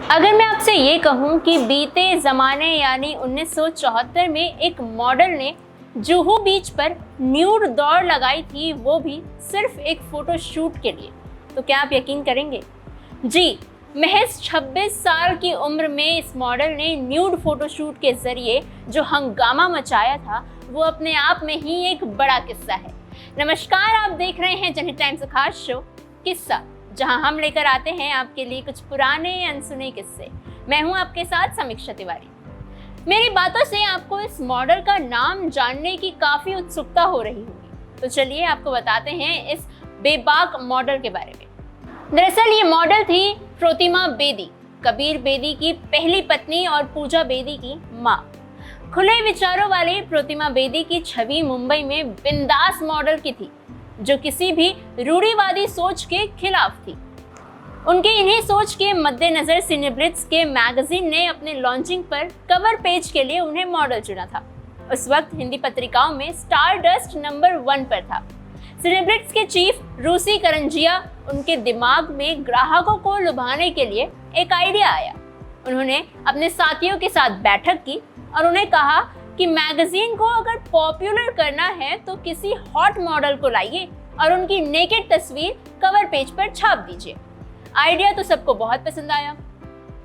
अगर मैं आपसे ये कहूँ कि बीते ज़माने यानी 1974 में एक मॉडल ने जुहू बीच पर न्यूड दौड़ लगाई थी, वो भी सिर्फ एक फ़ोटो शूट के लिए, तो क्या आप यकीन करेंगे? जी, महज 26 साल की उम्र में इस मॉडल ने न्यूड फ़ोटोशूट के ज़रिए जो हंगामा मचाया था, वो अपने आप में ही एक बड़ा किस्सा है। नमस्कार, आप देख रहे हैं जनहित टाइम्स का खास शो किस्सा, जहां हम लेकर आते हैं आपके लिए कुछ पुराने अनसुने किस्से। मैं हूं आपके साथ समीक्षा तिवारी। मेरी बातों से आपको इस मॉडल का नाम जानने की काफ़ी उत्सुकता हो रही होगी, तो चलिए आपको बताते हैं इस बेबाक मॉडल के बारे में। दरअसल ये मॉडल थी प्रोतिमा बेदी, कबीर बेदी की पहली पत्नी और पूजा बेदी की माँ। खुले विचारों वाली प्रोतिमा बेदी की छवि मुंबई में बिंदास मॉडल की थी, जो किसी भी रूढ़िवादी सोच के खिलाफ थी। उनकी इन्हीं सोच के मद्देनजर सिनेब्लिट्स के मैगजीन ने अपने लॉन्चिंग पर कवर पेज के लिए उन्हें मॉडल चुना था। उस वक्त हिंदी पत्रिकाओं में स्टारडस्ट नंबर 1 पर था। सिनेब्लिट्स के चीफ रूसी करंजिया, उनके दिमाग में ग्राहकों को लुभाने के लिए एक आइडिया आया। उन्होंने अपने साथियों के साथ बैठक की और उन्हें कहा कि मैगजीन को अगर पॉपुलर करना है तो किसी हॉट मॉडल को लाइए और उनकी नेकेड तस्वीर कवर पेज पर छाप दीजिए। आइडिया तो सबको बहुत पसंद आया,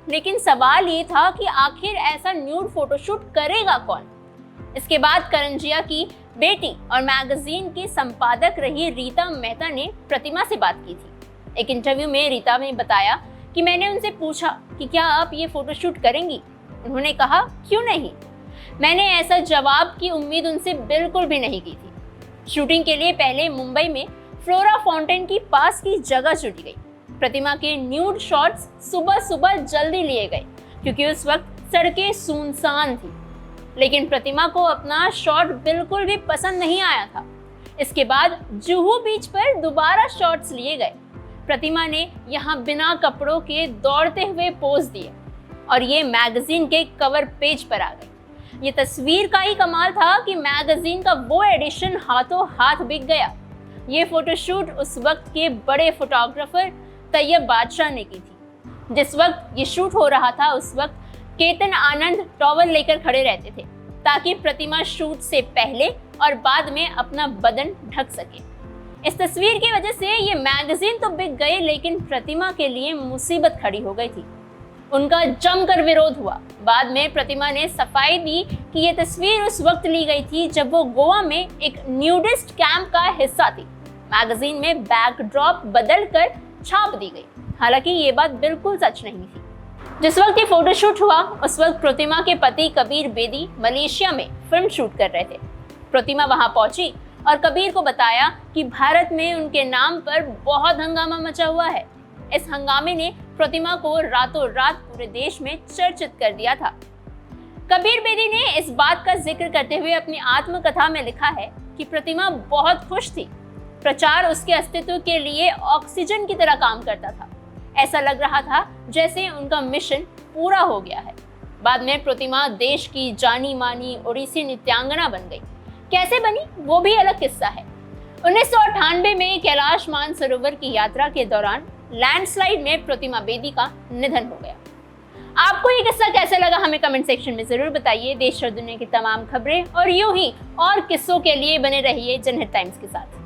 लेकिन सवाल ये था कि आखिर ऐसा न्यूड फोटोशूट करेगा कौन? इसके बाद करंजिया की बेटी और मैगजीन की संपादक रही रीता मेहता ने प्रतिमा से बात की थी। एक इंटरव्यू में रीता ने बताया कि मैंने उनसे पूछा कि क्या आप ये फोटोशूट करेंगी? उन्होंने कहा, क्यों नहीं। मैंने ऐसा जवाब की उम्मीद उनसे बिल्कुल भी नहीं की थी। शूटिंग के लिए पहले मुंबई में फ्लोरा फाउंटेन की पास की जगह चुनी गई। प्रतिमा के न्यूड शॉट्स सुबह सुबह जल्दी लिए गए क्योंकि उस वक्त सड़कें सुनसान थी, लेकिन प्रतिमा को अपना शॉट बिल्कुल भी पसंद नहीं आया था। इसके बाद जुहू बीच पर दोबारा शॉट्स लिए गए। प्रतिमा ने यहाँ बिना कपड़ों के दौड़ते हुए पोज दिए और ये मैगजीन के कवर पेज पर आ गई। ये तस्वीर का ही कमाल था कि मैगजीन का वो एडिशन हाथों हाथ बिक गया। ये फोटोशूट उस वक्त के बड़े फोटोग्राफर तैयब बादशाह ने की थी। जिस वक्त ये शूट हो रहा था, उस वक्त केतन आनंद टॉवल लेकर खड़े रहते थे ताकि प्रतिमा शूट से पहले और बाद में अपना बदन ढक सके। इस तस्वीर की वजह से ये मैगजीन तो बिक गए, लेकिन प्रतिमा के लिए मुसीबत खड़ी हो गई थी। उनका जमकर विरोध हुआ। बाद में प्रतिमा ने सफाई दी कि ये तस्वीर उस वक्त ली गई थी जब वो गोवा में एक न्यूडिस्ट कैंप का हिस्सा थी। मैगजीन में बैकड्रॉप बदल कर छाप दी गई। हालांकि ये बात बिल्कुल सच नहीं थी। जिस वक्त ये फोटोशूट हुआ, उस वक्त प्रतिमा के पति कबीर बेदी मलेशिया में फिल्म शूट कर रहे थे। प्रतिमा वहां पहुंची और कबीर को बताया कि भारत में उनके नाम पर बहुत हंगामा मचा हुआ है। इस हंगामे ने प्रतिमा को रातों रात पूरे देश में चर्चित कर दिया था। कबीर बेदी ने इस बात का जिक्र करते हुए अपनी आत्मकथा में लिखा है कि प्रतिमा बहुत खुश थी। प्रचार उसके अस्तित्व के लिए ऑक्सीजन की तरह काम करता था। ऐसा लग रहा था जैसे उनका मिशन पूरा हो गया है। बाद में प्रतिमा देश की जानी मानी ओडिसी नृत्यांगना बन गई। कैसे बनी, वो भी अलग किस्सा है। 1998 में कैलाश मानसरोवर की यात्रा के दौरान लैंडस्लाइड में प्रतिमा बेदी का निधन हो गया। आपको ये किस्सा कैसा लगा, हमें कमेंट सेक्शन में जरूर बताइए। देश और दुनिया की तमाम खबरें और यूं ही और किस्सों के लिए बने रहिए जनहित टाइम्स के साथ।